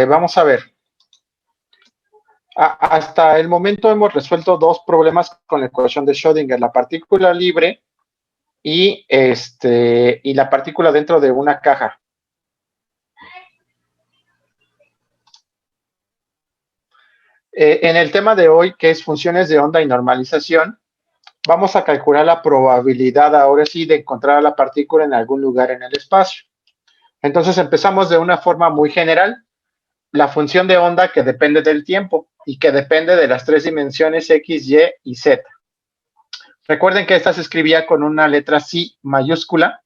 vamos a ver. Hasta el momento hemos resuelto dos problemas con la ecuación de Schrödinger, la partícula libre y la partícula dentro de una caja. En el tema de hoy, que es funciones de onda y normalización, vamos a calcular la probabilidad ahora sí de encontrar a la partícula en algún lugar en el espacio. Entonces empezamos de una forma muy general. La función de onda que depende del tiempo y que depende de las tres dimensiones X, Y y Z. Recuerden que esta se escribía con una letra psi mayúscula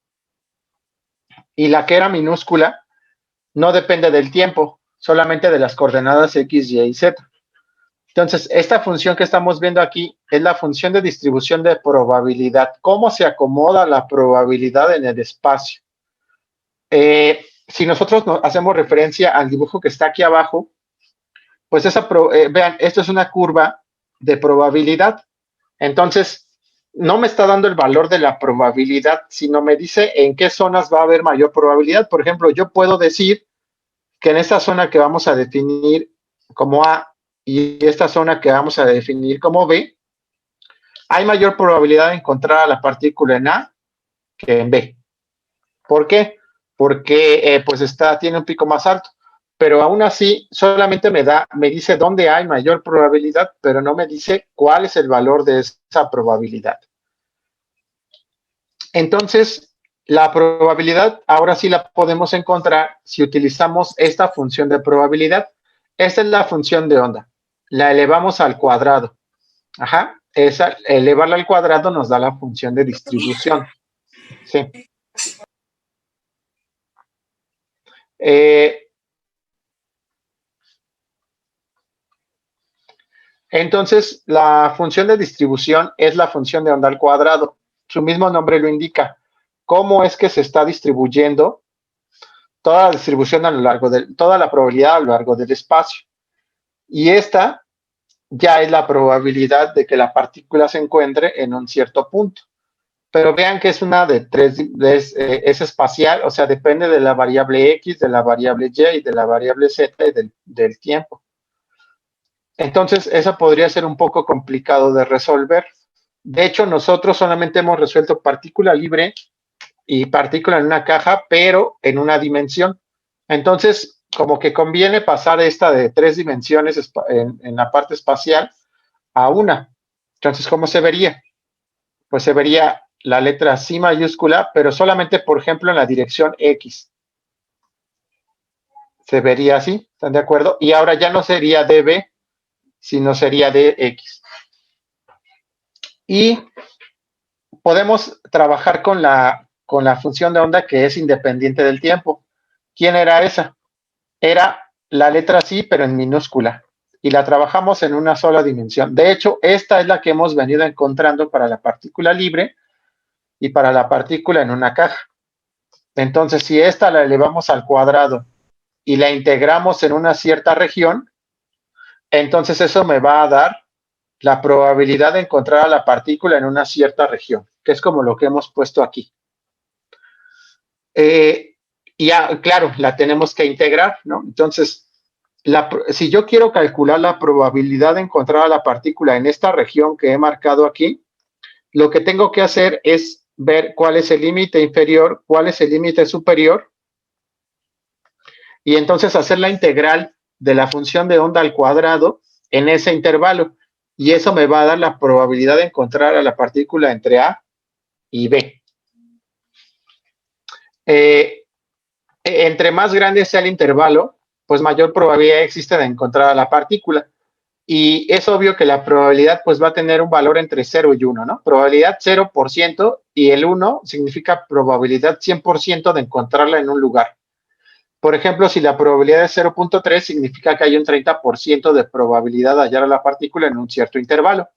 y la que era minúscula no depende del tiempo, solamente de las coordenadas X, Y y Z. Entonces, esta función que estamos viendo aquí es la función de distribución de probabilidad. ¿Cómo se acomoda la probabilidad en el espacio? Si nosotros hacemos referencia al dibujo que está aquí abajo, pues vean, esto es una curva de probabilidad. Entonces, no me está dando el valor de la probabilidad, sino me dice en qué zonas va a haber mayor probabilidad. Por ejemplo, yo puedo decir que en esta zona que vamos a definir como A y esta zona que vamos a definir como B, hay mayor probabilidad de encontrar a la partícula en A que en B. ¿Por qué? Porque pues tiene un pico más alto. Pero aún así, solamente me dice dónde hay mayor probabilidad, pero no me dice cuál es el valor de esa probabilidad. Entonces, la probabilidad ahora sí la podemos encontrar si utilizamos esta función de probabilidad. Esta es la función de onda. La elevamos al cuadrado. Ajá. Elevarla al cuadrado nos da la función de distribución. Sí. Entonces, la función de distribución es la función de onda al cuadrado. Su mismo nombre lo indica. ¿Cómo es que se está distribuyendo toda la distribución a lo largo de toda la probabilidad a lo largo del espacio? Y esta ya es la probabilidad de que la partícula se encuentre en un cierto punto. Pero vean que es una de tres, es espacial, o sea, depende de la variable X, de la variable Y y de la variable Z y del tiempo. Entonces, eso podría ser un poco complicado de resolver. De hecho, nosotros solamente hemos resuelto partícula libre y partícula en una caja, pero en una dimensión. Entonces, como que conviene pasar esta de tres dimensiones en la parte espacial a una. Entonces, ¿cómo se vería? Pues se vería la letra psi mayúscula, pero solamente, por ejemplo, en la dirección X. Se vería así, ¿están de acuerdo? Y ahora ya no sería dB, sino sería dx. Y podemos trabajar con la función de onda que es independiente del tiempo. ¿Quién era esa? Era la letra psi, pero en minúscula. Y la trabajamos en una sola dimensión. De hecho, esta es la que hemos venido encontrando para la partícula libre y para la partícula en una caja. Entonces, si esta la elevamos al cuadrado y la integramos en una cierta región, entonces eso me va a dar la probabilidad de encontrar a la partícula en una cierta región, que es como lo que hemos puesto aquí. Claro, la tenemos que integrar, ¿no? Entonces, si yo quiero calcular la probabilidad de encontrar a la partícula en esta región que he marcado aquí, lo que tengo que hacer es ver cuál es el límite inferior, cuál es el límite superior, y entonces hacer la integral de la función de onda al cuadrado en ese intervalo. Y eso me va a dar la probabilidad de encontrar a la partícula entre A y B. Entre más grande sea el intervalo, pues mayor probabilidad existe de encontrar a la partícula. Y es obvio que la probabilidad pues va a tener un valor entre 0 y 1, ¿no? Probabilidad 0% y el 1 significa probabilidad 100% de encontrarla en un lugar. Por ejemplo, si la probabilidad es 0.3, significa que hay un 30% de probabilidad de hallar a la partícula en un cierto intervalo.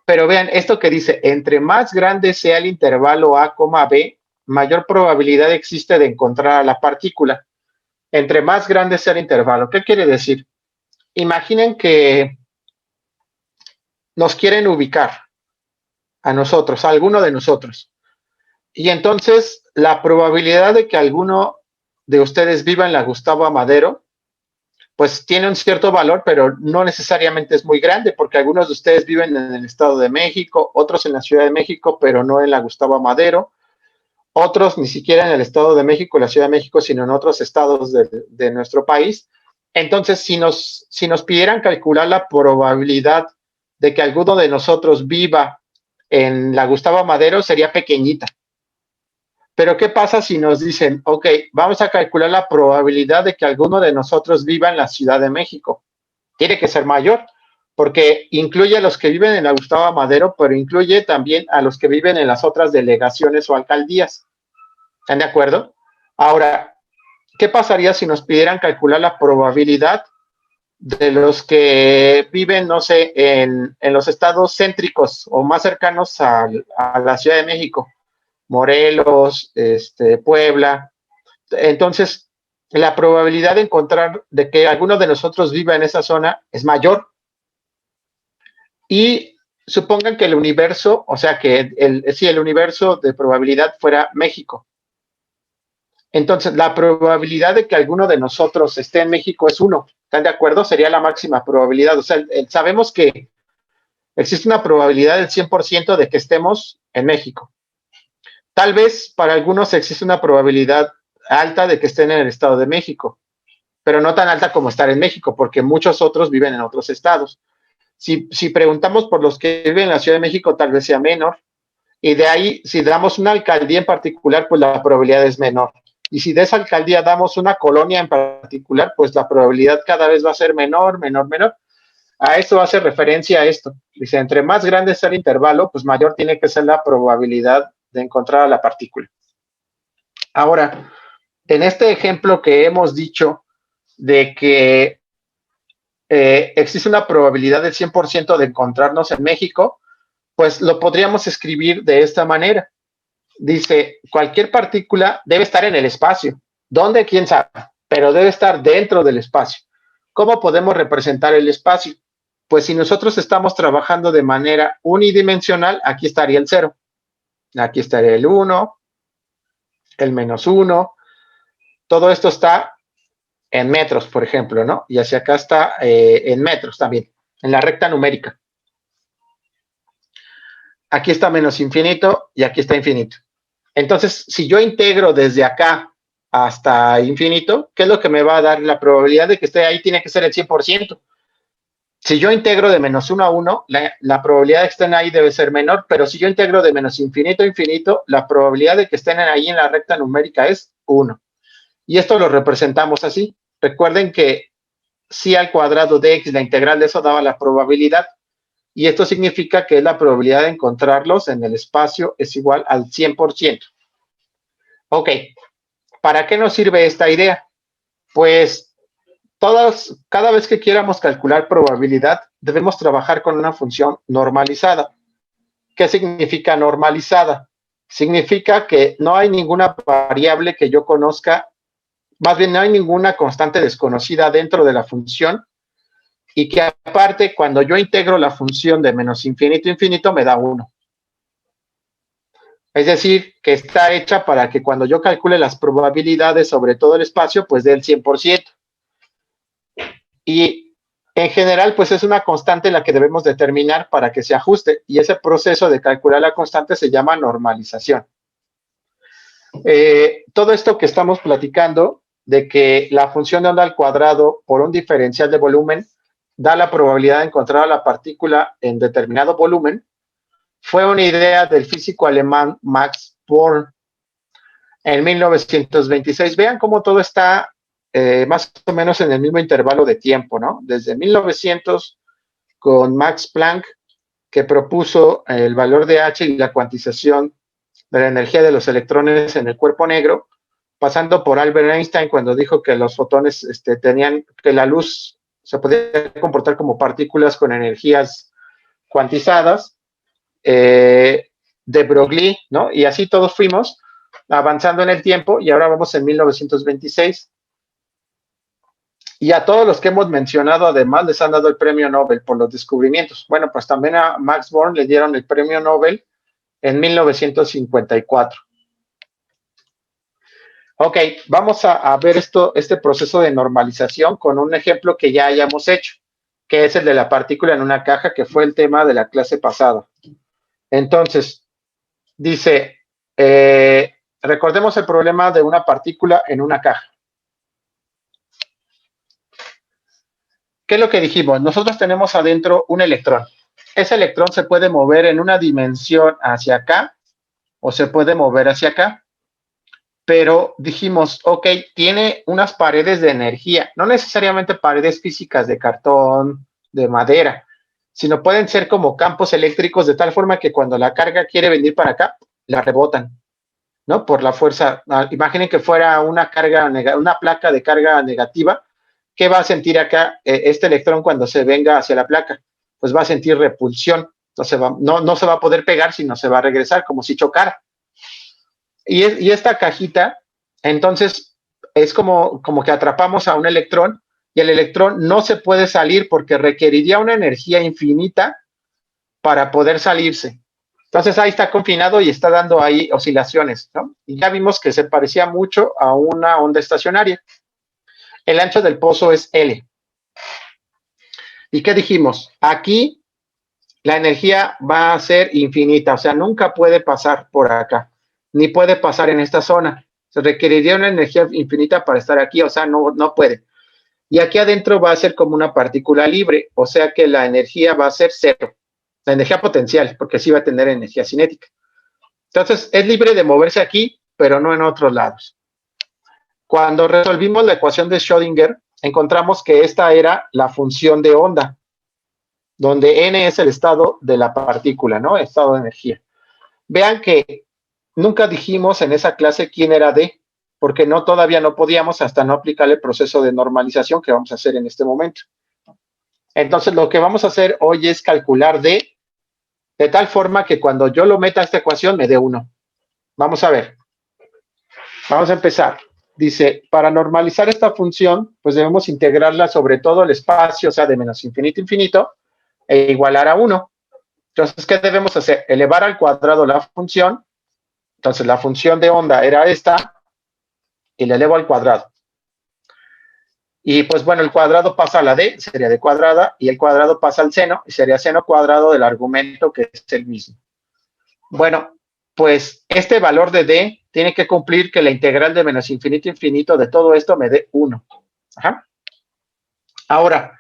Pero vean, esto que dice, entre más grande sea el intervalo A, B, mayor probabilidad existe de encontrar a la partícula. Entre más grande sea el intervalo. ¿Qué quiere decir? Imaginen que nos quieren ubicar a nosotros, a alguno de nosotros. Y entonces la probabilidad de que alguno de ustedes viva en la Gustavo Amadero pues tiene un cierto valor, pero no necesariamente es muy grande, porque algunos de ustedes viven en el Estado de México, otros en la Ciudad de México, pero no en la Gustavo Amadero, otros ni siquiera en el Estado de México, la Ciudad de México, sino en otros estados de nuestro país. Entonces, si nos pidieran calcular la probabilidad de que alguno de nosotros viva en la Gustavo Amadero, sería pequeñita. Pero ¿qué pasa si nos dicen, ok, vamos a calcular la probabilidad de que alguno de nosotros viva en la Ciudad de México? Tiene que ser mayor, porque incluye a los que viven en la Gustavo Amadero, pero incluye también a los que viven en las otras delegaciones o alcaldías. ¿Están de acuerdo? Ahora, ¿qué pasaría si nos pidieran calcular la probabilidad de los que viven, no sé, en los estados céntricos o más cercanos a la Ciudad de México? Morelos, Puebla. Entonces, la probabilidad de encontrar, de que alguno de nosotros viva en esa zona es mayor. Y supongan que el universo, o sea, que el universo de probabilidad fuera México. Entonces, la probabilidad de que alguno de nosotros esté en México es 1. ¿Están de acuerdo? Sería la máxima probabilidad. O sea, sabemos que existe una probabilidad del 100% de que estemos en México. Tal vez para algunos existe una probabilidad alta de que estén en el Estado de México, pero no tan alta como estar en México, porque muchos otros viven en otros estados. Si preguntamos por los que viven en la Ciudad de México, tal vez sea menor. Y de ahí, si damos una alcaldía en particular, pues la probabilidad es menor. Y si de esa alcaldía damos una colonia en particular, pues la probabilidad cada vez va a ser menor, menor, menor. A esto hace referencia a esto. Dice, entre más grande sea el intervalo, pues mayor tiene que ser la probabilidad de encontrar a la partícula. Ahora, en este ejemplo que hemos dicho de que existe una probabilidad del 100% de encontrarnos en México, pues lo podríamos escribir de esta manera. Dice, cualquier partícula debe estar en el espacio. ¿Dónde? ¿Quién sabe? Pero debe estar dentro del espacio. ¿Cómo podemos representar el espacio? Pues si nosotros estamos trabajando de manera unidimensional, aquí estaría el 0. Aquí estaría el 1, el -1. Todo esto está en metros, por ejemplo, ¿no? Y hacia acá está en metros también, en la recta numérica. Aquí está menos infinito y aquí está infinito. Entonces, si yo integro desde acá hasta infinito, ¿qué es lo que me va a dar? La probabilidad de que esté ahí tiene que ser el 100%. Si yo integro de -1 a 1, la probabilidad de que estén ahí debe ser menor, pero si yo integro de menos infinito a infinito, la probabilidad de que estén ahí en la recta numérica es 1. Y esto lo representamos así. Recuerden que si al cuadrado de x, la integral de eso daba la probabilidad, y esto significa que la probabilidad de encontrarlos en el espacio es igual al 100%. Ok, ¿para qué nos sirve esta idea? Pues cada vez que quieramos calcular probabilidad, debemos trabajar con una función normalizada. ¿Qué significa normalizada? Significa que no hay ninguna variable que yo conozca, más bien no hay ninguna constante desconocida dentro de la función, y que aparte, cuando yo integro la función de menos infinito a infinito, me da 1. Es decir, que está hecha para que cuando yo calcule las probabilidades sobre todo el espacio, pues dé el 100%. Y en general, pues es una constante la que debemos determinar para que se ajuste. Y ese proceso de calcular la constante se llama normalización. Todo esto que estamos platicando, de que la función de onda al cuadrado por un diferencial de volumen da la probabilidad de encontrar a la partícula en determinado volumen, fue una idea del físico alemán Max Born en 1926. Vean cómo todo está más o menos en el mismo intervalo de tiempo, ¿no? Desde 1900 con Max Planck, que propuso el valor de H y la cuantización de la energía de los electrones en el cuerpo negro, pasando por Albert Einstein cuando dijo que los fotones tenían, que la luz se podía comportar como partículas con energías cuantizadas, de Broglie, ¿no? Y así todos fuimos avanzando en el tiempo y ahora vamos en 1926. Y a todos los que hemos mencionado, además, les han dado el premio Nobel por los descubrimientos. Bueno, pues también a Max Born le dieron el premio Nobel en 1954. Ok, vamos a ver este proceso de normalización con un ejemplo que ya hayamos hecho, que es el de la partícula en una caja, que fue el tema de la clase pasada. Entonces, dice, recordemos el problema de una partícula en una caja. ¿Qué es lo que dijimos? Nosotros tenemos adentro un electrón. Ese electrón se puede mover en una dimensión hacia acá o se puede mover hacia acá. Pero dijimos, ok, tiene unas paredes de energía, no necesariamente paredes físicas de cartón, de madera, sino pueden ser como campos eléctricos de tal forma que cuando la carga quiere venir para acá, la rebotan, ¿no? Por la fuerza. Imaginen que fuera una carga, una placa de carga negativa. ¿Qué va a sentir acá este electrón cuando se venga hacia la placa? Pues va a sentir repulsión. No se va a poder pegar, sino se va a regresar como si chocara. Y esta cajita, entonces, es como que atrapamos a un electrón y el electrón no se puede salir porque requeriría una energía infinita para poder salirse. Entonces ahí está confinado y está dando ahí oscilaciones, ¿no? Y ya vimos que se parecía mucho a una onda estacionaria. El ancho del pozo es L. ¿Y qué dijimos? Aquí la energía va a ser infinita, o sea, nunca puede pasar por acá, ni puede pasar en esta zona. Se requeriría una energía infinita para estar aquí, o sea, no puede. Y aquí adentro va a ser como una partícula libre, o sea que la energía va a ser cero, la energía potencial, porque sí va a tener energía cinética. Entonces, es libre de moverse aquí, pero no en otros lados. Cuando resolvimos la ecuación de Schrödinger, encontramos que esta era la función de onda, donde n es el estado de la partícula, ¿no? Estado de energía. Vean que nunca dijimos en esa clase quién era D, porque todavía no podíamos hasta no aplicar el proceso de normalización que vamos a hacer en este momento. Entonces, lo que vamos a hacer hoy es calcular D de tal forma que cuando yo lo meta a esta ecuación me dé 1. Vamos a ver. Vamos a empezar. Dice, para normalizar esta función, pues debemos integrarla sobre todo el espacio, o sea, de menos infinito a infinito, e igualar a 1. Entonces, ¿qué debemos hacer? Elevar al cuadrado la función. Entonces, la función de onda era esta, y la elevo al cuadrado. Y pues bueno, el cuadrado pasa a la d, sería d cuadrada, y el cuadrado pasa al seno, y sería seno cuadrado del argumento, que es el mismo. Bueno, pues este valor de d tiene que cumplir que la integral de menos infinito a infinito de todo esto me dé 1. Ajá. Ahora,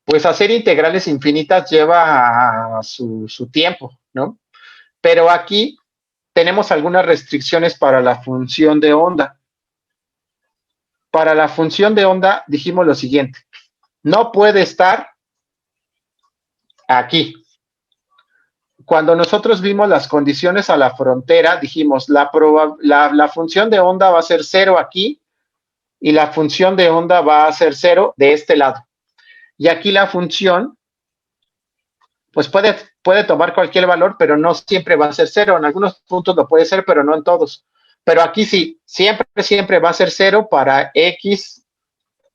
pues hacer integrales infinitas lleva su tiempo, ¿no? Pero aquí tenemos algunas restricciones para la función de onda. Para la función de onda dijimos lo siguiente: no puede estar aquí. Cuando nosotros vimos las condiciones a la frontera, dijimos la función de onda va a ser 0 aquí y la función de onda va a ser 0 de este lado. Y aquí la función, pues puede tomar cualquier valor, pero no siempre va a ser 0. En algunos puntos lo puede ser, pero no en todos. Pero aquí sí, siempre va a ser 0 para x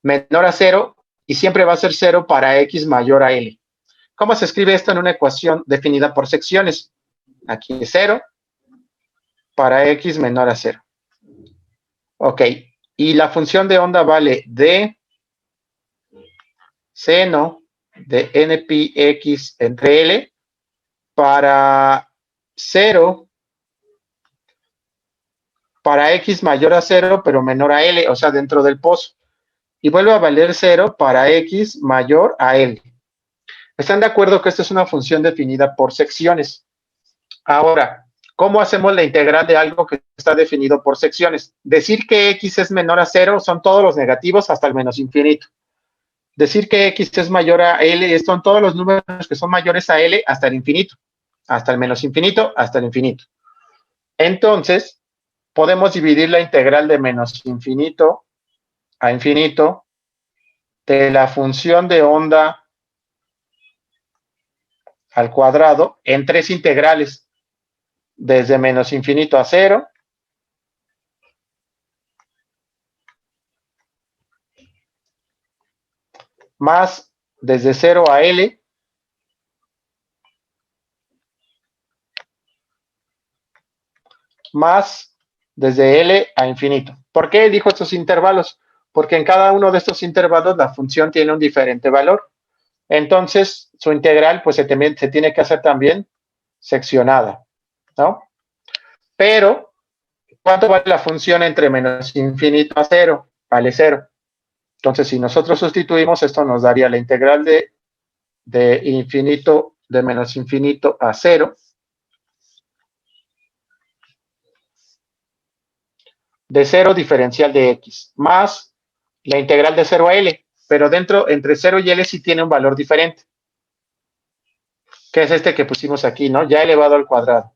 menor a 0 y siempre va a ser 0 para x mayor a l. ¿Cómo se escribe esto en una ecuación definida por secciones? Aquí es 0 para x menor a 0. Ok, y la función de onda vale d seno de n pi x entre l para 0 para x mayor a 0 pero menor a l, o sea, dentro del pozo. Y vuelve a valer 0 para x mayor a l. ¿Están de acuerdo que esta es una función definida por secciones? Ahora, ¿cómo hacemos la integral de algo que está definido por secciones? Decir que x es menor a 0 son todos los negativos hasta el menos infinito. Decir que x es mayor a l son todos los números que son mayores a l hasta el infinito. Hasta el menos infinito, hasta el infinito. Entonces, podemos dividir la integral de menos infinito a infinito de la función de onda al cuadrado en 3 integrales, desde menos infinito a 0, más desde 0 a l, más desde L a infinito. ¿Por qué elijo estos intervalos? Porque en cada uno de estos intervalos la función tiene un diferente valor. Entonces, su integral pues se tiene que hacer también seccionada, ¿no? Pero, ¿cuánto vale la función entre menos infinito a cero? Vale cero. Entonces, si nosotros sustituimos, esto nos daría la integral de infinito, de menos infinito a cero, de 0 diferencial de x, más la integral de 0 a L, pero dentro, entre 0 y L sí tiene un valor diferente, que es este que pusimos aquí, ¿no? Ya elevado al cuadrado.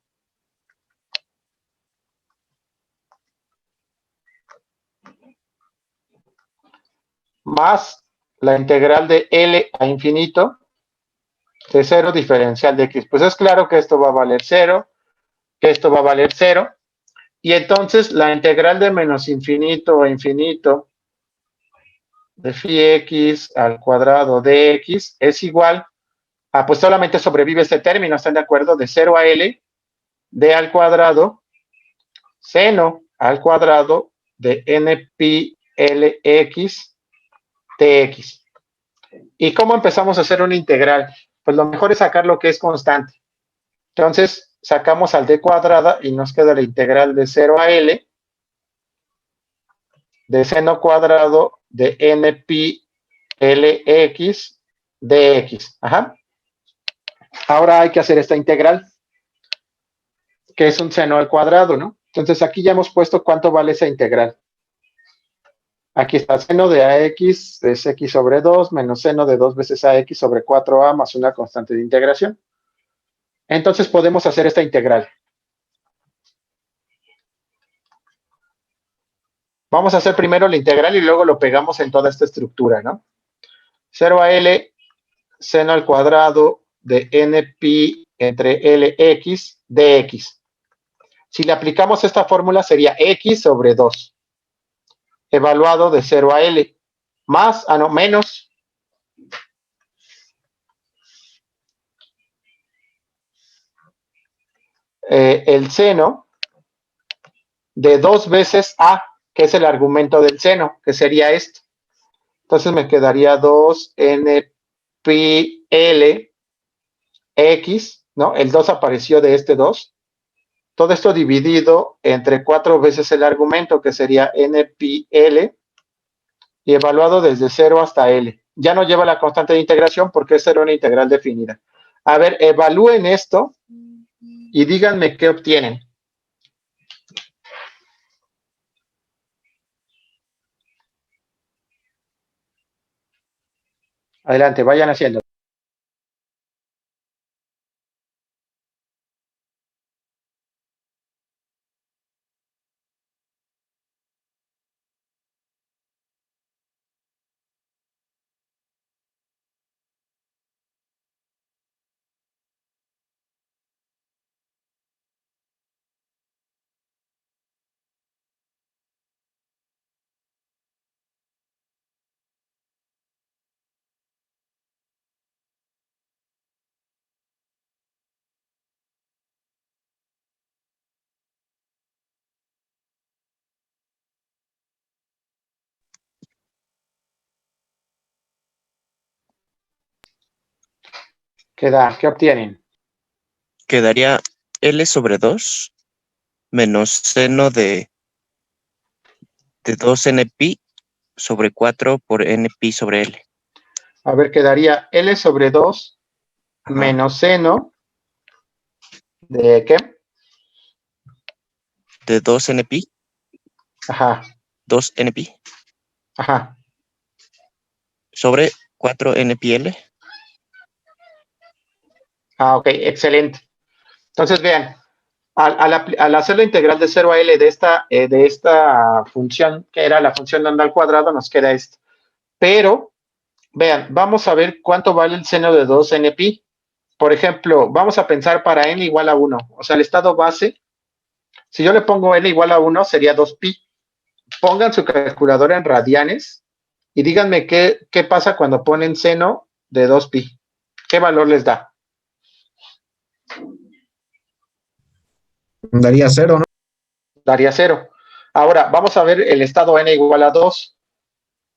Más la integral de L a infinito, de 0 diferencial de x. Pues es claro que esto va a valer 0, que esto va a valer 0, y entonces la integral de menos infinito a infinito de phi x al cuadrado de x es igual a, pues solamente sobrevive este término, ¿están de acuerdo? De 0 a L, d al cuadrado, seno al cuadrado de n pi lx dx. ¿Y cómo empezamos a hacer una integral? Pues lo mejor es sacar lo que es constante. Entonces, sacamos al d cuadrada y nos queda la integral de 0 a L de seno cuadrado de n pi lx dx. Ajá. Ahora hay que hacer esta integral, que es un seno al cuadrado, ¿no? Entonces aquí ya hemos puesto cuánto vale esa integral. Aquí está seno de ax, es x sobre 2, menos seno de 2 veces ax sobre 4a más una constante de integración. Entonces podemos hacer esta integral. Vamos a hacer primero la integral y luego lo pegamos en toda esta estructura, ¿no? 0 a L, seno al cuadrado de n pi entre lx dx. Si le aplicamos esta fórmula sería x sobre 2, evaluado de 0 a L, más, menos el seno de 2 veces a, que es el argumento del seno, que sería esto. Entonces me quedaría 2n pi l x, ¿no? El 2 apareció de este 2. Todo esto dividido entre 4 veces el argumento, que sería n pi l, y evaluado desde 0 hasta l. Ya no lleva la constante de integración porque esta era una integral definida. A ver, evalúen esto y díganme qué obtienen. Adelante, vayan haciendo. ¿Qué obtienen? Quedaría L sobre 2 menos seno de 2n pi sobre 4 por n pi sobre L. A ver, quedaría L sobre 2 menos seno de ¿qué? De 2n pi. Ajá. 2n pi. Ajá. Sobre 4n pi L. Ah, ok, excelente. Entonces, vean, al hacer la integral de 0 a L de esta función, que era la función de onda al cuadrado, nos queda esto. Pero, vean, vamos a ver cuánto vale el seno de 2n pi. Por ejemplo, vamos a pensar para n igual a 1. O sea, el estado base, si yo le pongo n igual a 1, sería 2pi. Pongan su calculadora en radianes y díganme qué pasa cuando ponen seno de 2pi. ¿Qué valor les da? Daría 0, ¿no? daría 0. Ahora, vamos a ver el estado n igual a 2.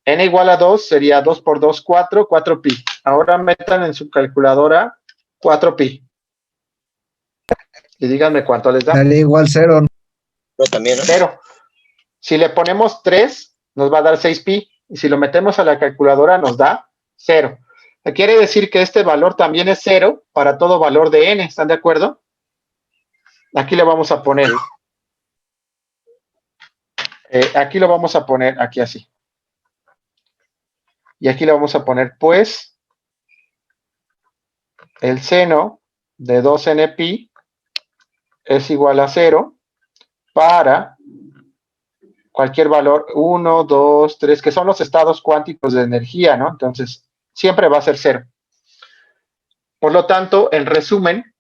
N igual a 2 sería 2 por 2, 4, 4pi. Ahora metan en su calculadora 4pi. Y díganme cuánto les da. Daría igual 0. Yo también, ¿no? 0. Si le ponemos 3, nos va a dar 6pi. Y si lo metemos a la calculadora, nos da 0. Quiere decir que este valor también es 0 para todo valor de n. ¿Están de acuerdo? Aquí le vamos a poner. Aquí lo vamos a poner aquí así. Y aquí le vamos a poner, pues, el seno de 2npi es igual a 0 para cualquier valor 1, 2, 3, que son los estados cuánticos de energía, ¿no? Entonces, siempre va a ser 0. Por lo tanto, en resumen,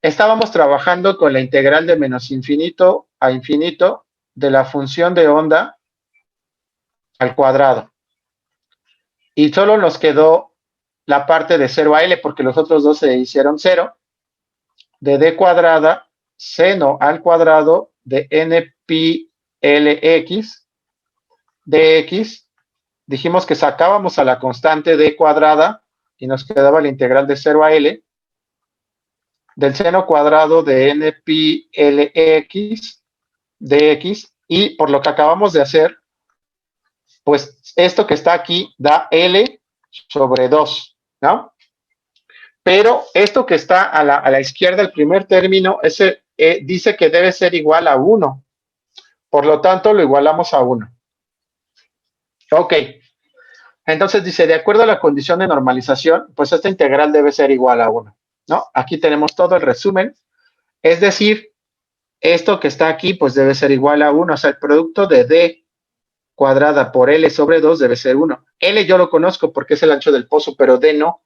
estábamos trabajando con la integral de menos infinito a infinito de la función de onda al cuadrado. Y solo nos quedó la parte de 0 a L, porque los otros dos se hicieron 0, de D cuadrada, seno al cuadrado de N pi Lx, dx. Dijimos que sacábamos a la constante D cuadrada y nos quedaba la integral de 0 a L, del seno cuadrado de N pi Lx, dx, y por lo que acabamos de hacer, pues esto que está aquí da L sobre 2, ¿no? Pero esto que está a la izquierda, el primer término, ese dice que debe ser igual a 1. Por lo tanto, lo igualamos a 1. Ok. Entonces dice, de acuerdo a la condición de normalización, pues esta integral debe ser igual a 1, ¿no? Aquí tenemos todo el resumen. Es decir, esto que está aquí, pues debe ser igual a 1. O sea, el producto de D cuadrada por L sobre 2 debe ser 1. L yo lo conozco porque es el ancho del pozo, pero D no.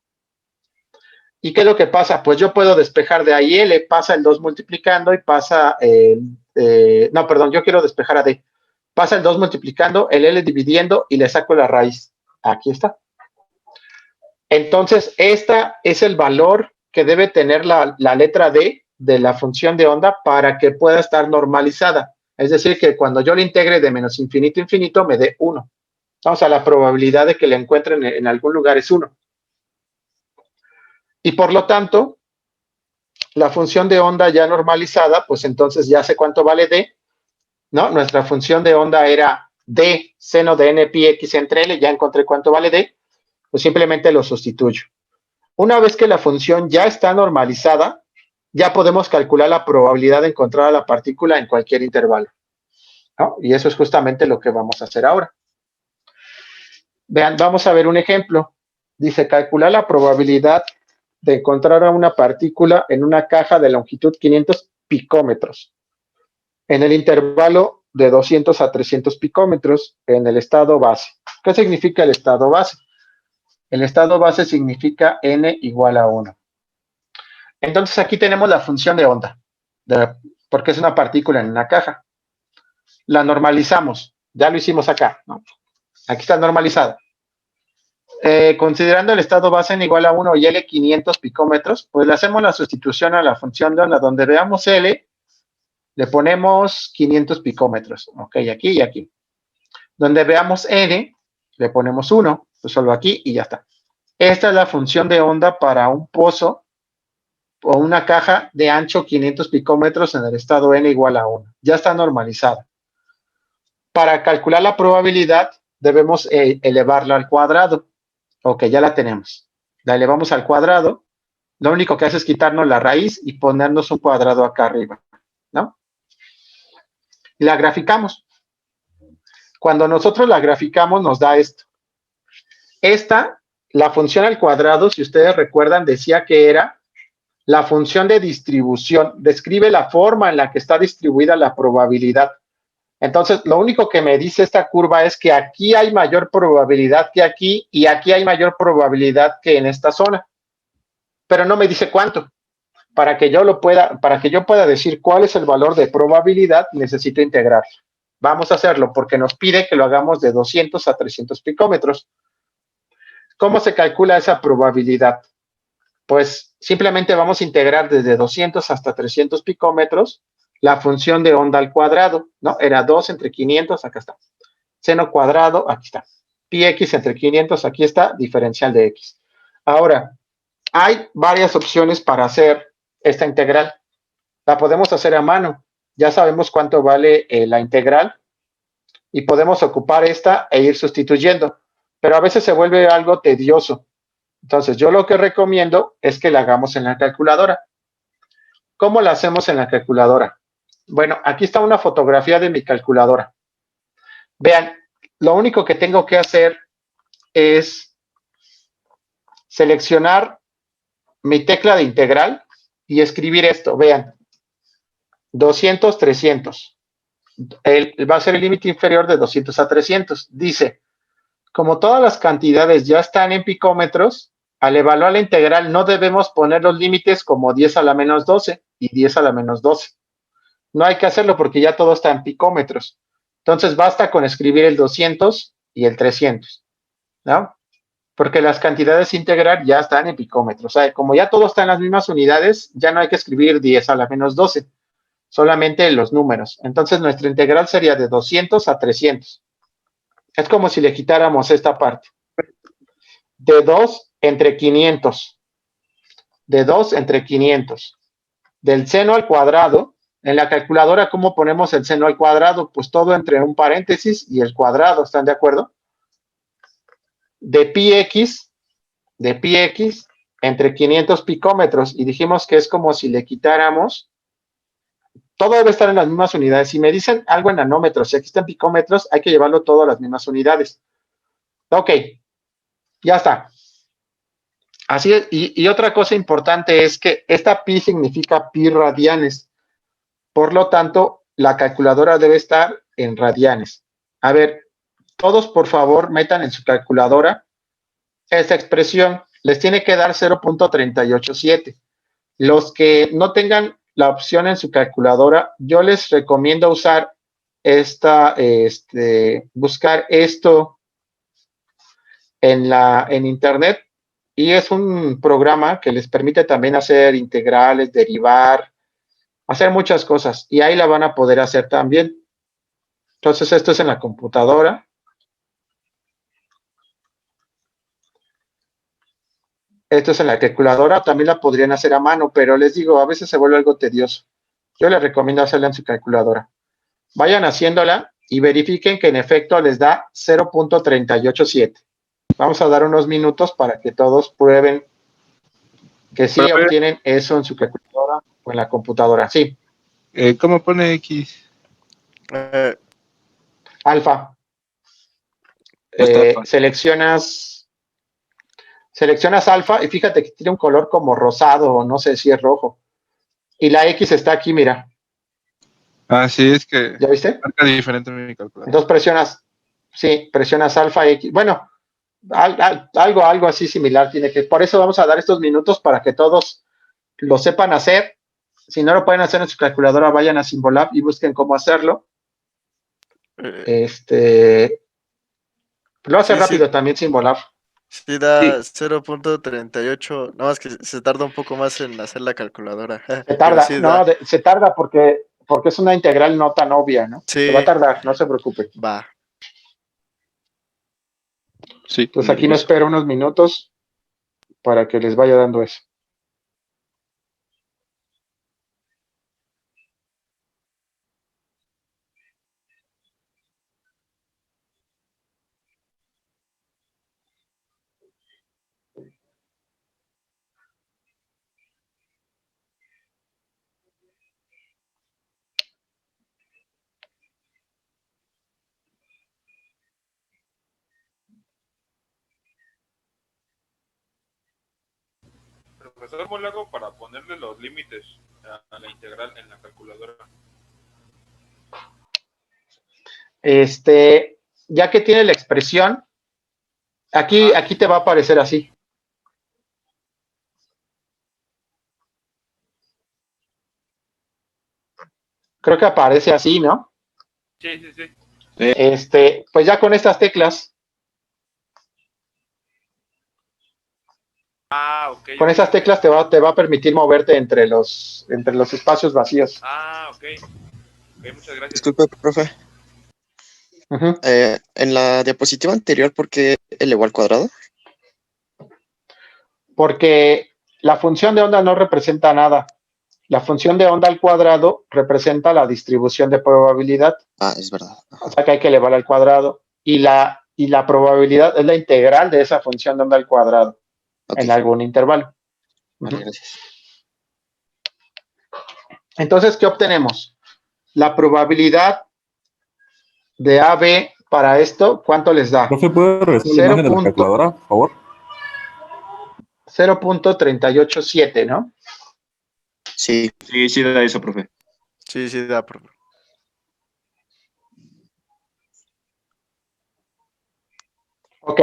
¿Y qué es lo que pasa? Pues yo puedo despejar de ahí L, pasa el 2 multiplicando y pasa, no, perdón, yo quiero despejar a D. Pasa el 2 multiplicando, el L dividiendo y le saco la raíz. Aquí está. Entonces, esta es el valor que debe tener la letra D de la función de onda para que pueda estar normalizada. Es decir, que cuando yo le integre de menos infinito a infinito, me dé 1. Vamos a la probabilidad de que le encuentren en algún lugar es 1. Y por lo tanto, la función de onda ya normalizada, pues entonces ya sé cuánto vale D, ¿no? Nuestra función de onda era D seno de n pi x entre L, ya encontré cuánto vale D, pues simplemente lo sustituyo. Una vez que la función ya está normalizada, ya podemos calcular la probabilidad de encontrar a la partícula en cualquier intervalo, ¿no? Y eso es justamente lo que vamos a hacer ahora. Vean, vamos a ver un ejemplo. Dice, calcular la probabilidad de encontrar a una partícula en una caja de longitud 500 picómetros, en el intervalo de 200 a 300 picómetros en el estado base. ¿Qué significa el estado base? El estado base significa n igual a 1. Entonces aquí tenemos la función de onda, porque es una partícula en una caja. La normalizamos, ya lo hicimos acá, ¿no? Aquí está normalizada. Considerando el estado base n igual a 1 y L 500 picómetros, pues le hacemos la sustitución a la función de onda, donde veamos L, le ponemos 500 picómetros, ok, aquí y aquí. Donde veamos N, le ponemos 1, pues solo aquí y ya está. Esta es la función de onda para un pozo o una caja de ancho 500 picómetros en el estado n igual a 1. Ya está normalizada. Para calcular la probabilidad, debemos elevarla al cuadrado. Ok, ya la tenemos. La elevamos al cuadrado. Lo único que hace es quitarnos la raíz y ponernos un cuadrado acá arriba, ¿no? Y la graficamos. Cuando nosotros la graficamos, nos da esto. Esta, la función al cuadrado, si ustedes recuerdan, decía que era la función de distribución. Describe la forma en la que está distribuida la probabilidad. Entonces, lo único que me dice esta curva es que aquí hay mayor probabilidad que aquí y aquí hay mayor probabilidad que en esta zona. Pero no me dice cuánto. Para que yo pueda decir cuál es el valor de probabilidad, necesito integrar. Vamos a hacerlo porque nos pide que lo hagamos de 200 a 300 picómetros. ¿Cómo se calcula esa probabilidad? Pues simplemente vamos a integrar desde 200 hasta 300 picómetros la función de onda al cuadrado, ¿no? Era 2 entre 500, acá está. Seno cuadrado, aquí está. Pi x entre 500, aquí está, diferencial de x. Ahora, hay varias opciones para hacer esta integral. La podemos hacer a mano. Ya sabemos cuánto vale la integral y podemos ocupar esta e ir sustituyendo. Pero a veces se vuelve algo tedioso. Entonces, yo lo que recomiendo es que la hagamos en la calculadora. ¿Cómo la hacemos en la calculadora? Bueno, aquí está una fotografía de mi calculadora. Vean, lo único que tengo que hacer es seleccionar mi tecla de integral y escribir esto. Vean, 200, 300. Va a ser el límite inferior de 200 a 300. Dice, como todas las cantidades ya están en picómetros, al evaluar la integral no debemos poner los límites como 10 a la menos 12 y 10 a la menos 12. No hay que hacerlo porque ya todo está en picómetros. Entonces basta con escribir el 200 y el 300, ¿no? Porque las cantidades integral ya están en picómetros. O sea, como ya todo está en las mismas unidades, ya no hay que escribir 10 a la menos 12, solamente los números. Entonces nuestra integral sería de 200 a 300. Es como si le quitáramos esta parte. De 2 entre 500. De 2 entre 500. Del seno al cuadrado. En la calculadora, ¿cómo ponemos el seno al cuadrado? Pues todo entre un paréntesis y el cuadrado, ¿están de acuerdo? De pi x entre 500 picómetros. Y dijimos que es como si le quitáramos. Todo debe estar en las mismas unidades. Si me dicen algo en nanómetros, si aquí está en picómetros, hay que llevarlo todo a las mismas unidades. Ok, ya está. Así es. Y otra cosa importante es que esta pi significa pi radianes. Por lo tanto, la calculadora debe estar en radianes. A ver, todos por favor metan en su calculadora esta expresión. Les tiene que dar 0.387. Los que no tengan la opción en su calculadora, yo les recomiendo usar buscar esto en internet, y es un programa que les permite también hacer integrales, derivar, hacer muchas cosas, y ahí la van a poder hacer también. Entonces, esto es en la computadora. Esto es en la calculadora, también la podrían hacer a mano, pero les digo, a veces se vuelve algo tedioso. Yo les recomiendo hacerla en su calculadora. Vayan haciéndola y verifiquen que en efecto les da 0.387. Vamos a dar unos minutos para que todos prueben que sí obtienen eso en su calculadora o en la computadora. Sí. ¿Cómo pone X? Alfa. Seleccionas alfa y fíjate que tiene un color como rosado, o no sé si es rojo. Y la X está aquí, mira. Ah, sí, es que ¿Ya viste? marca diferente en mi calculadora. Entonces presionas alfa X. Bueno, algo así similar tiene que. Por eso vamos a dar estos minutos para que todos lo sepan hacer. Si no lo pueden hacer en su calculadora, vayan a Symbolab y busquen cómo hacerlo. Lo hace rápido también Symbolab. Sí, da 0.38, nada más que se tarda un poco más en hacer la calculadora. Se tarda, sí da. se tarda porque es una integral no tan obvia, ¿no? Sí. Se va a tardar, no se preocupe. Va. Sí. Pues aquí me espero unos minutos para que les vaya dando eso. Profesor, ¿cómo le hago para ponerle los límites a la integral en la calculadora? Ya que tiene la expresión, aquí te va a aparecer así. Creo que aparece así, ¿no? Sí. Pues ya con estas teclas. Ok. Con esas teclas te va a permitir moverte entre los espacios vacíos. Ok. Ok, muchas gracias. Disculpe, profe. Ujú. En la diapositiva anterior, ¿por qué elevó al cuadrado? Porque la función de onda no representa nada. La función de onda al cuadrado representa la distribución de probabilidad, Ah, es verdad. o sea que hay que elevar al cuadrado. Y la probabilidad es la integral de esa función de onda al cuadrado Ok, en algún intervalo. vale, Ujú. gracias. Entonces, ¿qué obtenemos? La probabilidad de AB para esto, ¿cuánto les da? Profe, ¿puede regresar la imagen de la calculadora, por favor? 0.387, ¿no? Sí, Sí, da eso, profe. Sí, sí, da, profe. Ok.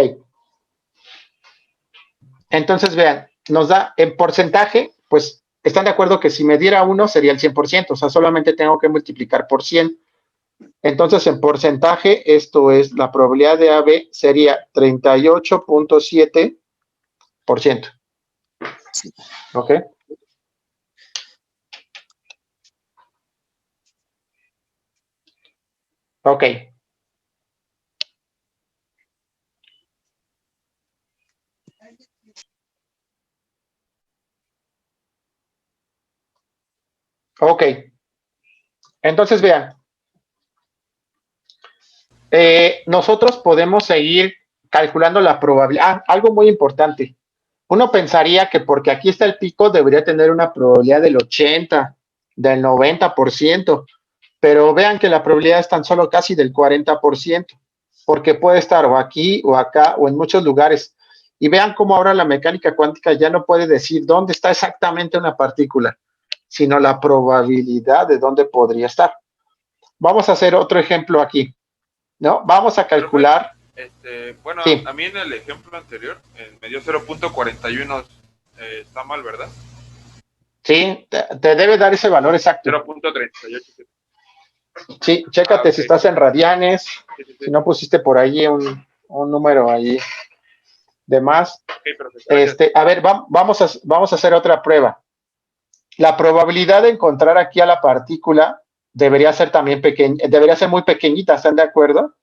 Entonces, vean, nos da en porcentaje, pues, ¿están de acuerdo que si me diera 1 sería el 100%? O sea, solamente tengo que multiplicar por 100. Entonces, en porcentaje, esto es, la probabilidad de AB sería 38.7%. Sí. ¿Ok? Ok. Ok. Entonces, vean. Nosotros podemos seguir calculando la probabilidad. Ah, algo muy importante. Uno pensaría que porque aquí está el pico debería tener una probabilidad del 80, del 90%, pero vean que la probabilidad es tan solo casi del 40%, porque puede estar o aquí o acá o en muchos lugares. Y vean cómo ahora la mecánica cuántica ya no puede decir dónde está exactamente una partícula, sino la probabilidad de dónde podría estar. Vamos a hacer otro ejemplo aquí, ¿no? Vamos a calcular. Bueno, Sí. a mí en el ejemplo anterior me dio 0.41. Está mal, ¿verdad? Sí, te debe dar ese valor exacto. 0.38. Sí, chécate ok. si estás en radianes, Sí, sí, sí. si no pusiste por ahí un número ahí de más. Ok, perfecto. Gracias. A ver, vamos a hacer otra prueba. La probabilidad de encontrar aquí a la partícula debería ser también pequeña, debería ser muy pequeñita, ¿están de acuerdo?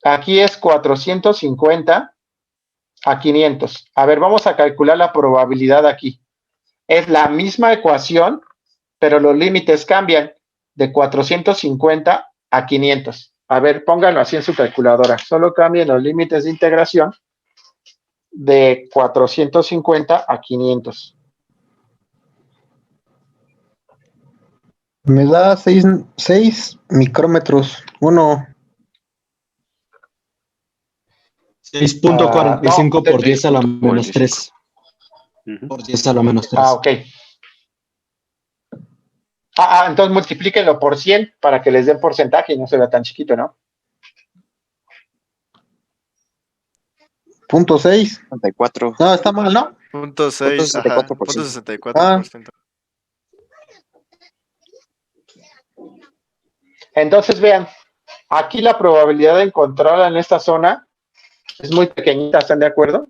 Aquí es 450 a 500. A ver, vamos a calcular la probabilidad aquí. Es la misma ecuación, pero los límites cambian de 450 a 500. A ver, pónganlo así en su calculadora. Solo cambien los límites de integración de 450 a 500. Me da 6 micrómetros. 6.45 no, por 10 a la menos 6.45. 3. Por 10 a la menos 3. Ok. Entonces multiplíquenlo por 100 para que les den porcentaje y no se vea tan chiquito, ¿no? .6. 64. No, está mal, ¿no? Punto 6, ajá. 64%. Punto 64%. Entonces vean, aquí la probabilidad de encontrarla en esta zona es muy pequeñita, ¿están de acuerdo?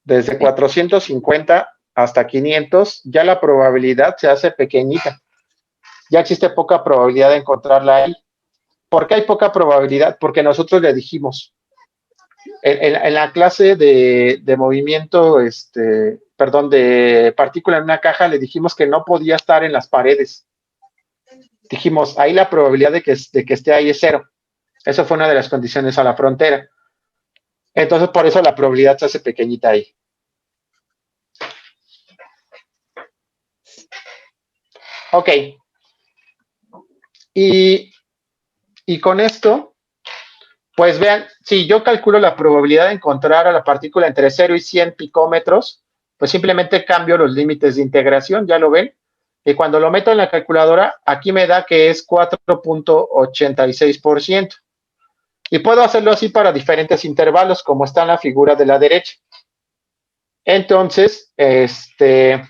Desde 450 hasta 500, ya la probabilidad se hace pequeñita. Ya existe poca probabilidad de encontrarla ahí. ¿Por qué hay poca probabilidad? Porque nosotros le dijimos, en la clase de movimiento, de partícula en una caja, le dijimos que no podía estar en las paredes. Dijimos, ahí la probabilidad de que esté ahí es 0. Eso fue una de las condiciones a la frontera. Entonces, por eso la probabilidad se hace pequeñita ahí. Ok. Y con esto, pues vean, si yo calculo la probabilidad de encontrar a la partícula entre 0 y 100 picómetros, pues simplemente cambio los límites de integración, ya lo ven. Y cuando lo meto en la calculadora, aquí me da que es 4.86%. Y puedo hacerlo así para diferentes intervalos, como está en la figura de la derecha. Entonces, vean,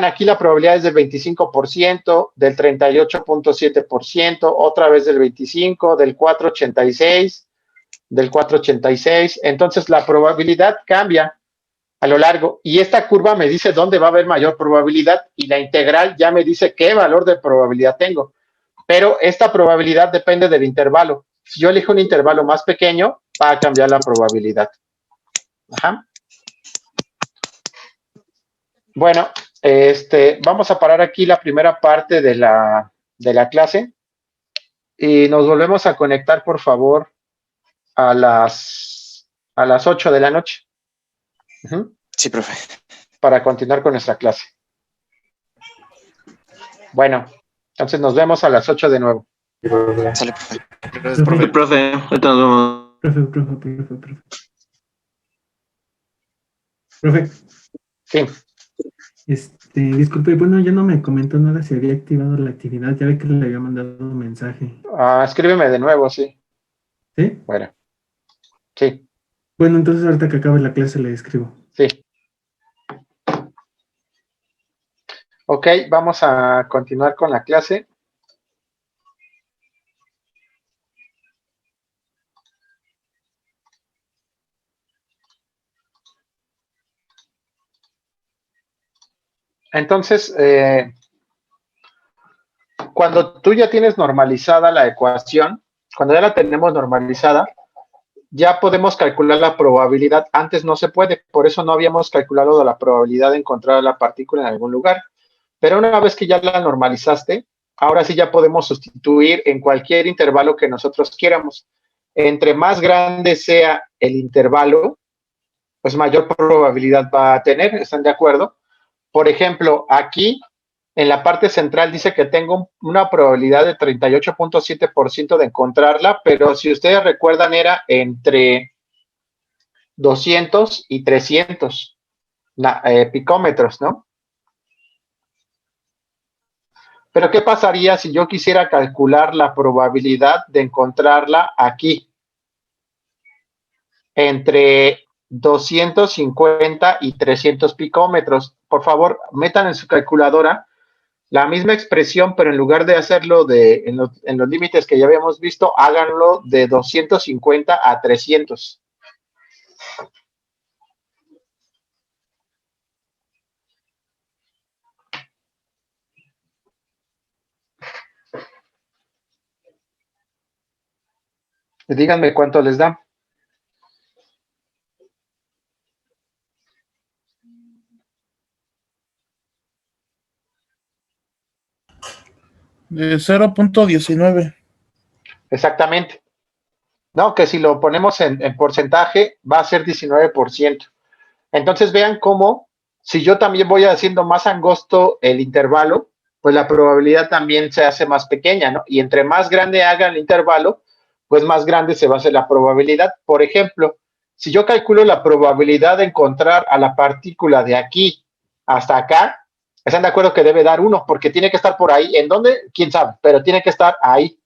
aquí la probabilidad es del 25%, del 38.7%, otra vez del 25%, del 4.86%, del 4.86%. Entonces, la probabilidad cambia a lo largo. Y esta curva me dice dónde va a haber mayor probabilidad y la integral ya me dice qué valor de probabilidad tengo. Pero esta probabilidad depende del intervalo. Si yo elijo un intervalo más pequeño, va a cambiar la probabilidad. Ajá. Bueno, vamos a parar aquí la primera parte de la clase y nos volvemos a conectar, por favor, a las 8 de la noche. Sí, profe. Para continuar con nuestra clase. Bueno, entonces nos vemos a las 8 de nuevo. Sale, profe. Gracias, profe. Profe, ahorita nos vemos. Profe, Sí. disculpe, bueno, ya no me comentó nada si había activado la actividad, ya ve que le había mandado un mensaje. Escríbeme de nuevo, sí. ¿Sí? Bueno. Sí. Bueno, entonces ahorita que acabe la clase le escribo. Sí. Ok, vamos a continuar con la clase. Entonces, cuando tú ya tienes normalizada la ecuación, cuando ya la tenemos normalizada, ya podemos calcular la probabilidad. Antes no se puede, por eso no habíamos calculado la probabilidad de encontrar la partícula en algún lugar. Pero una vez que ya la normalizaste, ahora sí ya podemos sustituir en cualquier intervalo que nosotros quieramos. Entre más grande sea el intervalo, pues mayor probabilidad va a tener, ¿están de acuerdo? Por ejemplo, aquí en la parte central dice que tengo una probabilidad de 38.7% de encontrarla, pero si ustedes recuerdan era entre 200 y 300 picómetros, ¿no? Pero ¿qué pasaría si yo quisiera calcular la probabilidad de encontrarla aquí? Entre 250 y 300 picómetros. Por favor, metan en su calculadora la misma expresión, pero en lugar de hacerlo en los límites que ya habíamos visto, háganlo de 250 a 300. Díganme cuánto les da. De 0.19. Exactamente. No, que si lo ponemos en porcentaje, va a ser 19%. Entonces vean cómo, si yo también voy haciendo más angosto el intervalo, pues la probabilidad también se hace más pequeña, ¿no? Y entre más grande haga el intervalo, pues más grande se va a hacer la probabilidad. Por ejemplo, si yo calculo la probabilidad de encontrar a la partícula de aquí hasta acá, ¿están de acuerdo que debe dar 1? Porque tiene que estar por ahí. ¿En dónde? ¿Quién sabe? Pero tiene que estar ahí.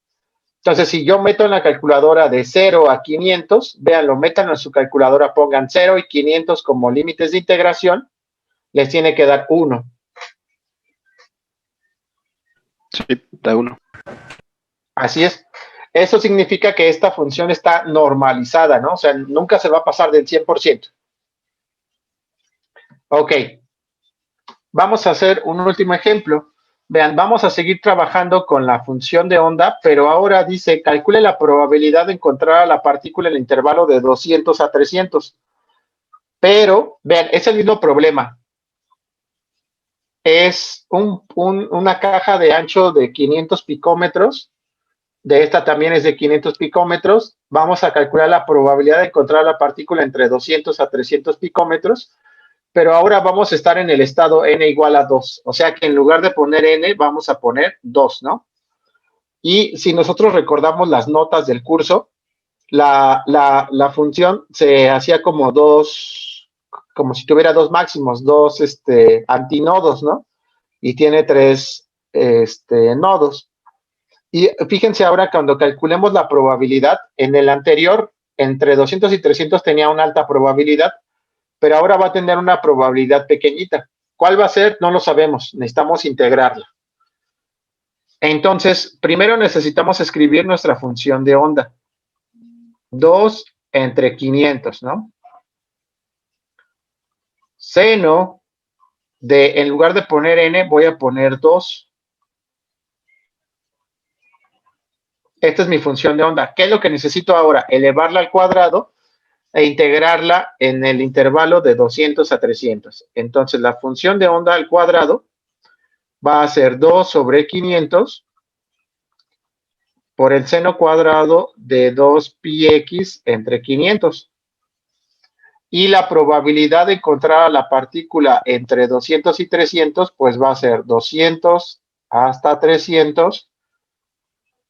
Entonces, si yo meto en la calculadora de 0 a 500, véanlo, metan en su calculadora, pongan 0 y 500 como límites de integración, les tiene que dar 1. Sí, da 1. Así es. Eso significa que esta función está normalizada, ¿no? O sea, nunca se va a pasar del 100%. Ok. Vamos a hacer un último ejemplo. Vean, vamos a seguir trabajando con la función de onda, pero ahora dice, calcule la probabilidad de encontrar a la partícula en el intervalo de 200 a 300. Pero, vean, es el mismo problema. Es una caja de ancho de 500 picómetros. De esta también es de 500 picómetros. Vamos a calcular la probabilidad de encontrar la partícula entre 200 a 300 picómetros. Pero ahora vamos a estar en el estado n igual a 2. O sea que en lugar de poner n, vamos a poner 2, ¿no? Y si nosotros recordamos las notas del curso, la función se hacía como como si tuviera dos máximos, dos antinodos, ¿no? Y tiene 3 nodos. Y fíjense ahora cuando calculemos la probabilidad, en el anterior, entre 200 y 300 tenía una alta probabilidad, pero ahora va a tener una probabilidad pequeñita. ¿Cuál va a ser? No lo sabemos, necesitamos integrarla. Entonces, primero necesitamos escribir nuestra función de onda. 2 entre 500, ¿no? seno de, en lugar de poner n, voy a poner 2. Esta es mi función de onda. ¿Qué es lo que necesito ahora? Elevarla al cuadrado e integrarla en el intervalo de 200 a 300. Entonces, la función de onda al cuadrado va a ser 2 sobre 500 por el seno cuadrado de 2πx entre 500. Y la probabilidad de encontrar a la partícula entre 200 y 300, pues va a ser 200 hasta 300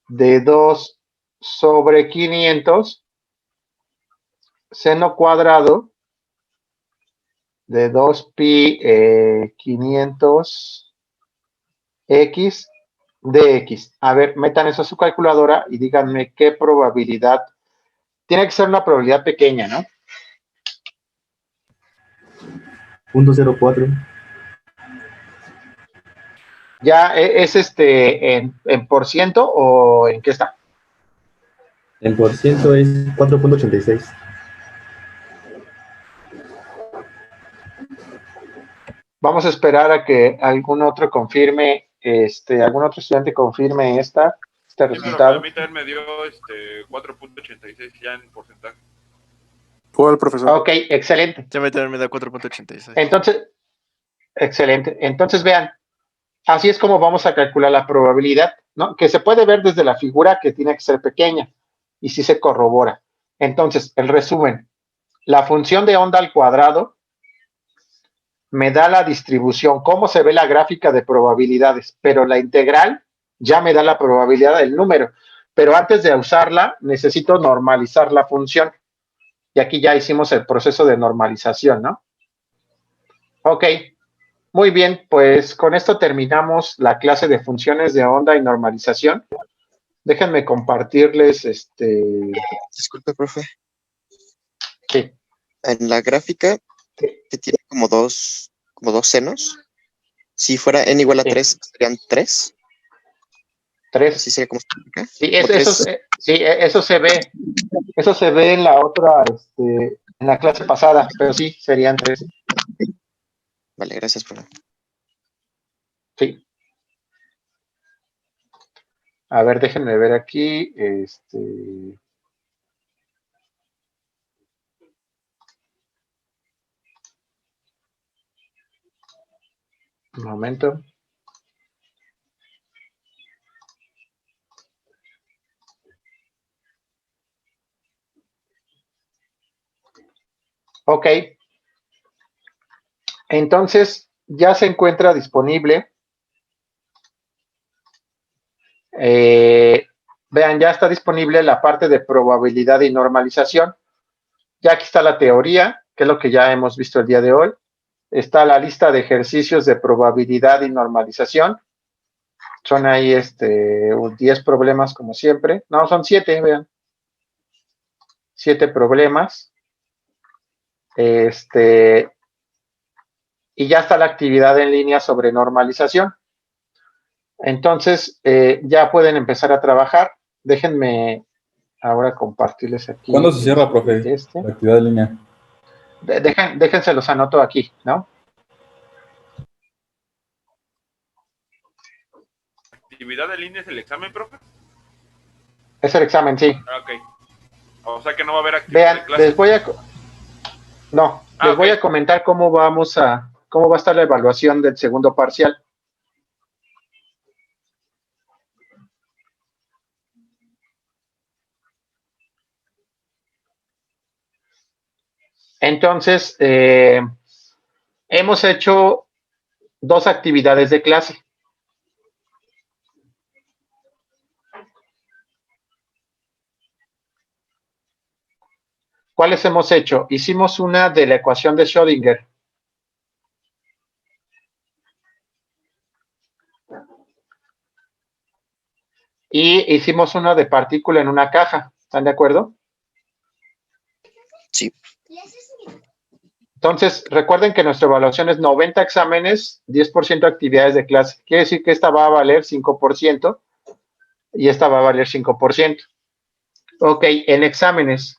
de 2 sobre 500 seno cuadrado de 2pi 500 x de x. A ver, metan eso a su calculadora y díganme qué probabilidad. Tiene que ser una probabilidad pequeña, ¿no? 0.04. ¿Ya es en por ciento o en qué está? El por ciento es 4.86. Vamos a esperar a que algún otro confirme, algún otro estudiante confirme este Sí, pero resultado. a mí también me dio 4.86 ya en porcentaje. Fue el profesor. Ok, excelente. Ya me también me da 4.86. Entonces, excelente. Entonces, vean, así es como vamos a calcular la probabilidad, ¿no? Que se puede ver desde la figura que tiene que ser pequeña y sí se corrobora. Entonces, el resumen, la función de onda al cuadrado me da la distribución, cómo se ve la gráfica de probabilidades, pero la integral ya me da la probabilidad del número. Pero antes de usarla, necesito normalizar la función. Y aquí ya hicimos el proceso de normalización, ¿no? Ok, muy bien, pues con esto terminamos la clase de funciones de onda y normalización. Déjenme compartirles Disculpe, profe. Sí. En la gráfica que tiene como dos senos, si fuera n igual a Sí. 3, serían 3. 3. Así sería como se explica. Sí, Como tres. eso se ve. Eso se ve en la otra, en la clase pasada, pero sí, serían 3. Vale, gracias, profe. Sí. A ver, déjenme ver aquí. Un momento. Ok. Entonces, ya se encuentra disponible. Vean, ya está disponible la parte de probabilidad y normalización. Ya aquí está la teoría, que es lo que ya hemos visto el día de hoy. Está la lista de ejercicios de probabilidad y normalización. Son ahí 10 problemas como siempre. No, son 7, vean. 7 problemas. Y ya está la actividad en línea sobre normalización. Entonces, ya pueden empezar a trabajar. Déjenme ahora compartirles aquí. ¿Cuándo se cierra, profe, la actividad en línea? Déjense los anoto aquí, ¿no? ¿Actividad en línea es el examen, profe? Es el examen, sí. Ok. O sea que no va a haber actividad Vean, de clase. les voy ok. a comentar cómo va a estar la evaluación del segundo parcial. Entonces, hemos hecho 2 actividades de clase. ¿Cuáles hemos hecho? Hicimos una de la ecuación de Schrödinger. Y hicimos una de partícula en una caja. ¿Están de acuerdo? Sí. Entonces, recuerden que nuestra evaluación es 90 exámenes, 10% actividades de clase. Quiere decir que esta va a valer 5% y esta va a valer 5%. Ok, en exámenes.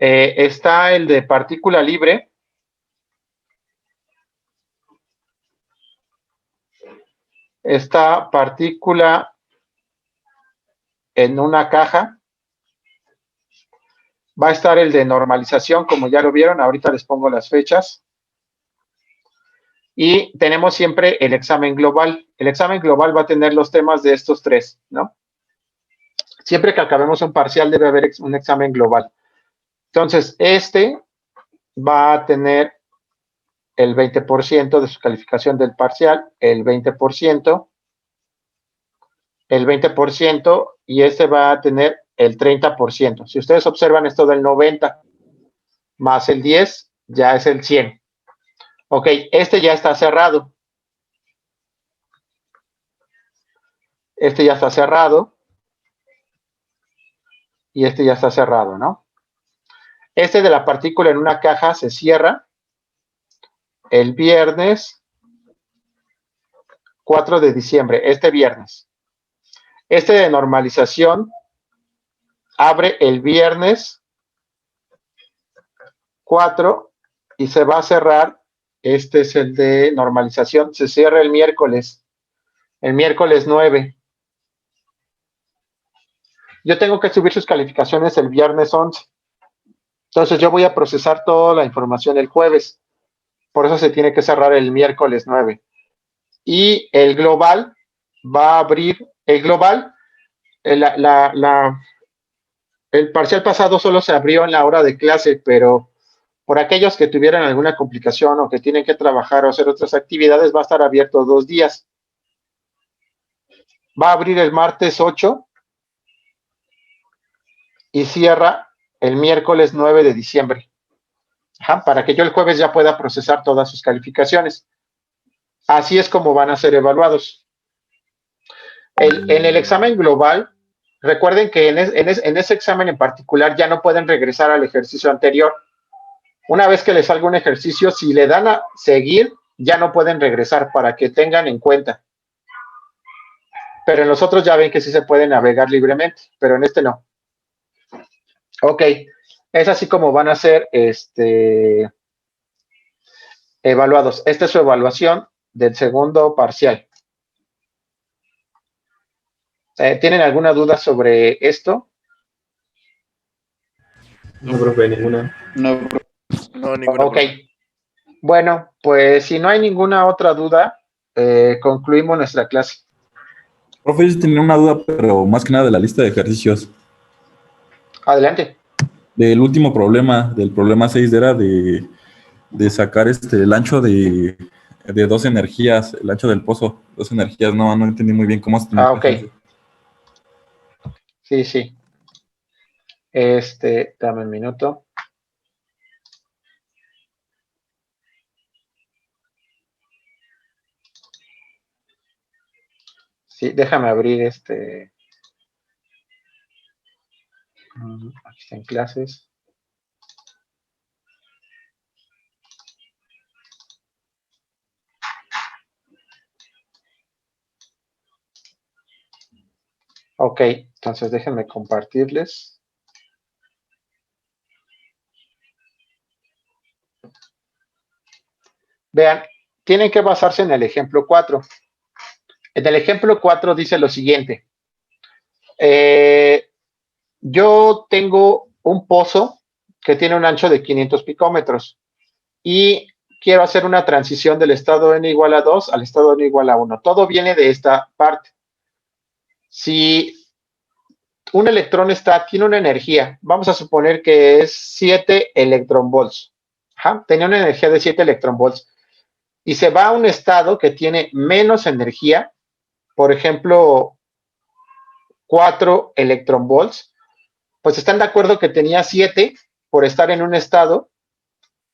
Está el de partícula libre. Esta partícula en una caja. Va a estar el de normalización, como ya lo vieron. Ahorita les pongo las fechas. Y tenemos siempre el examen global. El examen global va a tener los temas de estos tres, ¿no? Siempre que acabemos un parcial debe haber un examen global. Entonces, este va a tener el 20% de su calificación del parcial, el 20%, y este va a tener el 30%. Si ustedes observan esto del 90 más el 10, ya es el 100. Ok, este ya está cerrado. Este ya está cerrado. Y este ya está cerrado, ¿no? Este de la partícula en una caja se cierra el viernes 4 de diciembre, este viernes. Este de normalización abre el viernes 4 y se va a cerrar. Este es el de normalización, se cierra el miércoles 9. Yo tengo que subir sus calificaciones el viernes 11. Entonces yo voy a procesar toda la información el jueves. Por eso se tiene que cerrar el miércoles 9. Y el global va a abrir, el global, el parcial pasado solo se abrió en la hora de clase, pero por aquellos que tuvieran alguna complicación o que tienen que trabajar o hacer otras actividades, va a estar abierto 2 días. Va a abrir el martes 8 y cierra el miércoles 9 de diciembre. Para que yo el jueves ya pueda procesar todas sus calificaciones. Así es como van a ser evaluados. En el examen global, recuerden que en ese examen en particular ya no pueden regresar al ejercicio anterior. Una vez que les salga un ejercicio, si le dan a seguir, ya no pueden regresar, para que tengan en cuenta. Pero en los otros ya ven que sí se pueden navegar libremente, pero en este no. Ok, es así como van a ser evaluados. Esta es su evaluación del segundo parcial. ¿Tienen alguna duda sobre esto? No, profe, ninguna. No, ninguna. Ok. Bueno, pues si no hay ninguna otra duda, concluimos nuestra clase. Profe, yo tenía una duda, pero más que nada de la lista de ejercicios. Adelante. Del último problema, del problema 6, era de sacar el ancho de 2 energías, el ancho del pozo, 2 energías. No entendí muy bien cómo se tenía ok. Sí. Dame un minuto. Sí, déjame abrir aquí está en clases. Ok, entonces déjenme compartirles. Vean, tienen que basarse en el ejemplo 4. En el ejemplo 4 dice lo siguiente. Yo tengo un pozo que tiene un ancho de 500 picómetros y quiero hacer una transición del estado n igual a 2 al estado n igual a 1. Todo viene de esta parte. Si un electrón tiene una energía, vamos a suponer que es 7 electronvolts. Tenía una energía de 7 electronvolts. Y se va a un estado que tiene menos energía, por ejemplo, 4 electronvolts, pues están de acuerdo que tenía 7 por estar en un estado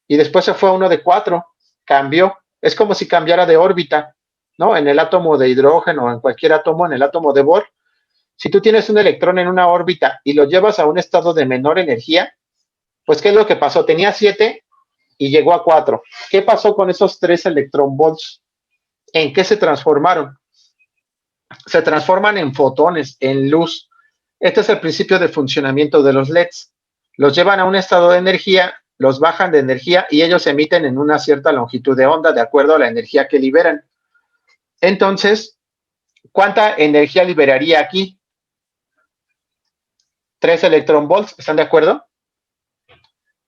y después se fue a uno de 4, cambió. Es como si cambiara de órbita, ¿no? En el átomo de hidrógeno o en cualquier átomo, en el átomo de Bohr. Si tú tienes un electrón en una órbita y lo llevas a un estado de menor energía, pues ¿qué es lo que pasó? Tenía 7 y llegó a 4. ¿Qué pasó con esos 3 electronvolts? ¿En qué se transformaron? Se transforman en fotones, en luz. Este es el principio de funcionamiento de los LEDs. los llevan a un estado de energía, los bajan de energía y ellos se emiten en una cierta longitud de onda de acuerdo a la energía que liberan. Entonces, ¿cuánta energía liberaría aquí? 3 electronvolts, ¿están de acuerdo?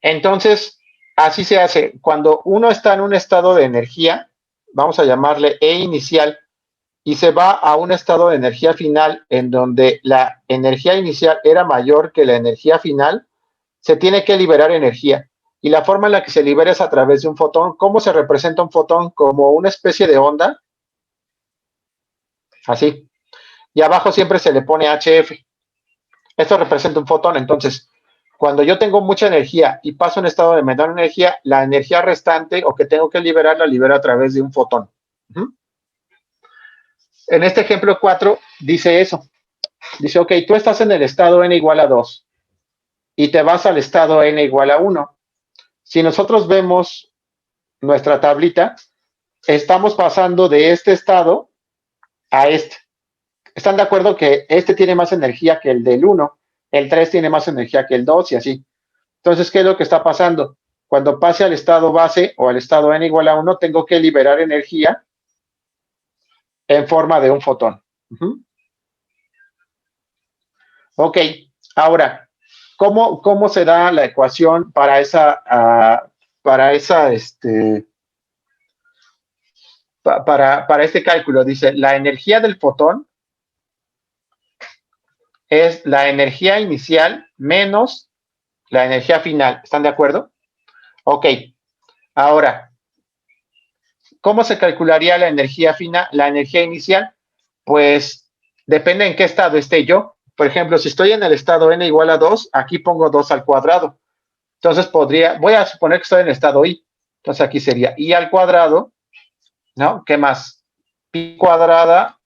Entonces, así se hace. Cuando uno está en un estado de energía, vamos a llamarle E inicial, y se va a un estado de energía final en donde la energía inicial era mayor que la energía final, se tiene que liberar energía. Y la forma en la que se libera es a través de un fotón. ¿Cómo se representa un fotón? Como una especie de onda. Así. Y abajo siempre se le pone HF. Esto representa un fotón. Entonces, cuando yo tengo mucha energía y paso a un estado de menor energía, la energía restante o que tengo que liberar la libero a través de un fotón. En este ejemplo 4 dice eso. Dice, ok, tú estás en el estado n igual a 2 y te vas al estado n igual a 1. Si nosotros vemos nuestra tablita, estamos pasando de este estado a este. ¿Están de acuerdo que este tiene más energía que el del 1? El 3 tiene más energía que el 2 y así. Entonces, ¿qué es lo que está pasando? Cuando pase al estado base o al estado n igual a 1, tengo que liberar energía en forma de un fotón. Ok, ahora, ¿cómo se da la ecuación para para este cálculo? Dice, la energía del fotón es la energía inicial menos la energía final. ¿Están de acuerdo? Ok, ahora, ¿cómo se calcularía la energía final, la energía inicial? Pues depende en qué estado esté yo. Por ejemplo, si estoy en el estado n igual a 2, aquí pongo 2 al cuadrado. Entonces voy a suponer que estoy en el estado i. Entonces aquí sería i al cuadrado, ¿no? ¿Qué más? Pi cuadrada,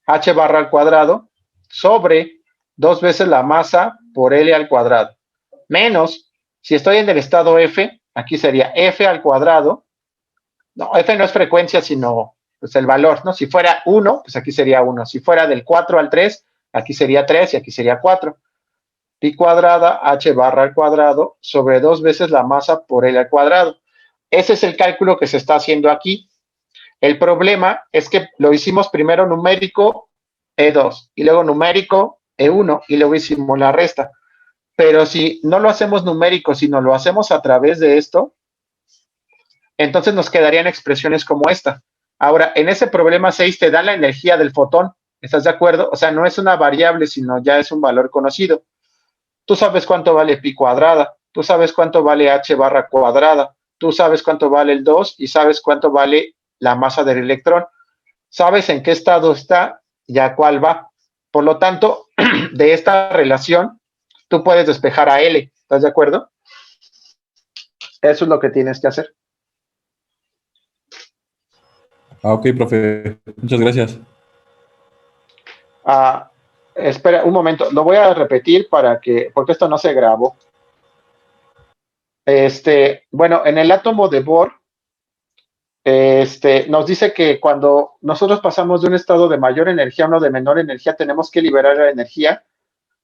h barra al cuadrado, sobre 2 veces la masa por L al cuadrado. Menos, si estoy en el estado F, aquí sería F al cuadrado. No, F no es frecuencia, sino pues, el valor, ¿no? Si fuera 1, pues aquí sería 1. Si fuera del 4 al 3, aquí sería 3 y aquí sería 4. Pi cuadrada, h barra al cuadrado, sobre 2 veces la masa por L al cuadrado. Ese es el cálculo que se está haciendo aquí. El problema es que lo hicimos primero numérico E2 y luego numérico E1 y luego hicimos la resta. Pero si no lo hacemos numérico, sino lo hacemos a través de esto, entonces nos quedarían expresiones como esta. Ahora, en ese problema 6 te da la energía del fotón. ¿Estás de acuerdo? O sea, no es una variable, sino ya es un valor conocido. Tú sabes cuánto vale pi cuadrada, tú sabes cuánto vale h barra cuadrada, tú sabes cuánto vale el 2 y sabes cuánto vale la masa del electrón. Sabes en qué estado está y a cuál va. Por lo tanto, de esta relación, tú puedes despejar a L. ¿Estás de acuerdo? Eso es lo que tienes que hacer. Ok, profe. Muchas gracias. Espera un momento, lo voy a repetir porque esto no se grabó. Bueno, en el átomo de Bohr, nos dice que cuando nosotros pasamos de un estado de mayor energía a uno de menor energía, tenemos que liberar la energía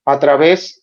a través